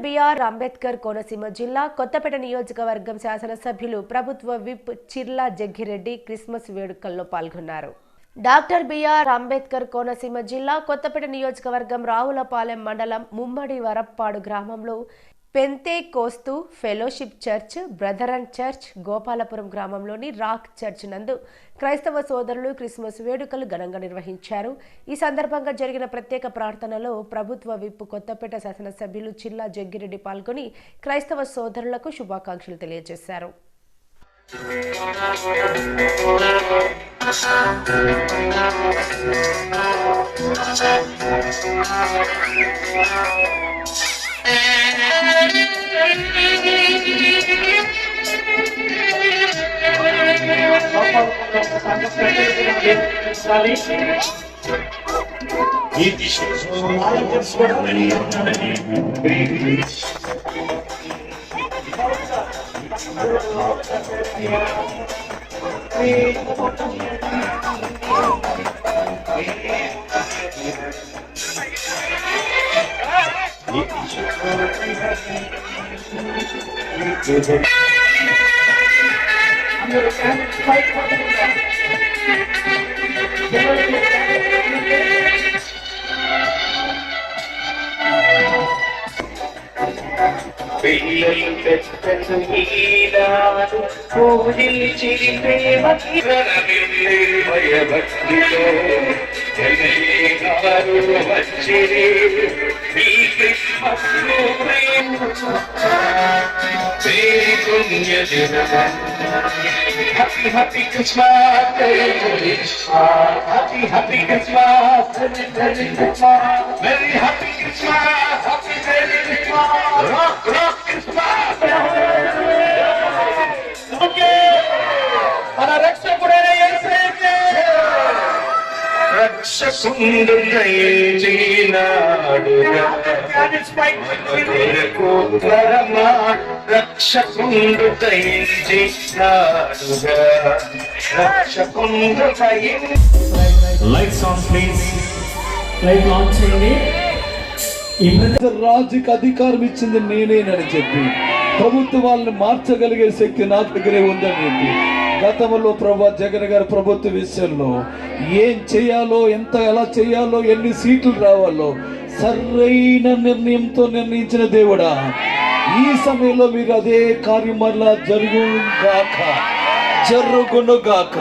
BR Ambedkar Konaseema జిల్లా కొత్తపేట నియోజకవర్గం శాసనసభ్యులు ప్రభుత్వ విప్ చిర్లా జగ్గిరెడ్డి క్రిస్మస్ వేడుకల్లో పాల్గొన్నారు. డాక్టర్ బిఆర్ అంబేద్కర్ కోనసీమ జిల్లా కొత్తపేట నియోజకవర్గం రావులపాలెం మండలం ముమ్మడి వరప్పాడు గ్రామంలో Pentecost fellowship church, brethren church, Gopalapuram గ్రామంలోని రాక్ చర్చ్ నందు క్రైస్తవ సోదరులు క్రిస్మస్ వేడుకలు ఘనంగా నిర్వహించారు. ఈ సందర్భంగా జరిగిన ప్రత్యేక ప్రార్థనలో ప్రభుత్వ విప్ కొత్తపేట శాసనసభ్యులు చిర్లా జగ్గిరెడ్డి పాల్గొని క్రైస్తవ సోదరులకు శుభాకాంక్షలు తెలియజేశారు. పిల్లలు పెద్దలు ఈనాడు పూజించిరి ప్రేమకి భయభక్తితో జనగారు వచ్చిరి ఈ Christmas Happy, happy Christmas, happy, happy Christmas, Merry Christmas, Merry happy Christmas, happy Merry Christmas, rock, rock Christmas. Okay, mana rakshakudane yesayke, rakshakundru dayinaduga, and it's my kutrama. రక్షకుండు దయించినాడుగా రక్షకుండు lights on please light on చేయండి. రాజుకి అధికారం ఇచ్చింది నేనేనని చెప్పి ప్రభుత్వాలను మార్చగలిగే శక్తి నా దగ్గరే ఉందని చెప్పి గతంలో జగన్ గారి ప్రభుత్వ విషయంలో ఏం చేయాలో, ఎలా చేయాలో, ఎన్ని సీట్లు రావాలో సరైన నిర్ణయంతో నిర్ణయించిన దేవుడా, ఈ సమయంలో మీరు అదే కార్యం మరలా జరుగునుగాక.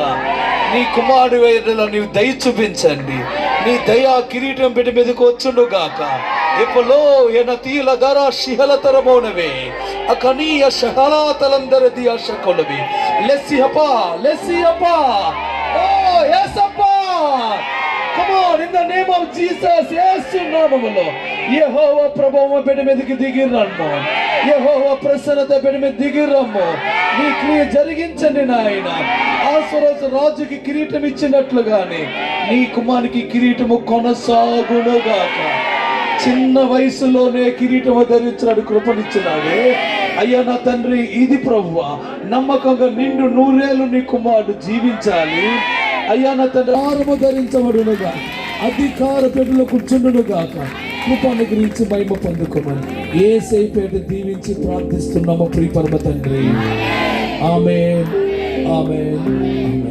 నీ కుమారుడు వేదలో నీవు దయ చూపించండి. నీ దయా కిరీటం పెట్టి మీదకు వచ్చునుగాక. ఇప్పుడు ఎనతీల ధర శిహలతరమోనవే అకనీయ శహలాతలందరది అశకొలవి లెస్సిహపా లెస్సిహపా ఓ యేసప్పా. Come on, in the name of Jesus, యేసు నామములో యెహోవా ప్రభావం పెట్టి మీదకి దిగిరమ్ము. యెహోవా ప్రసన్నత పెట్టి మీద దిగిరమ్ము. నీ క్రియ జరిగించండి నాయన. ఆసరోజు రాజుకి కిరీటం ఇచ్చినట్లుగానే నీ కుమారునికి కిరీటము కొనసాగునుగాక. చిన్న వయసులోనే కిరీటము ధరించినాడు, కృపనిచ్చినాడే అయ్యా నా తండ్రి. ఇది ప్రభువా నమ్మకంగా నిండు 100 ఏళ్ళు నీ కుమారుడు జీవించాలి అయ్యా నా తండ్రి. ఆరము ధరించబడునుగా, అధికార పెట్టులో కూర్చుండునుగాక. కృపను గురించి మహిమ పొందుకోమని యేసయ్య దీవించి ప్రార్థిస్తున్నాము ప్రియ పరమ తండ్రి. ఆమేన్, ఆమేన్, ఆమేన్.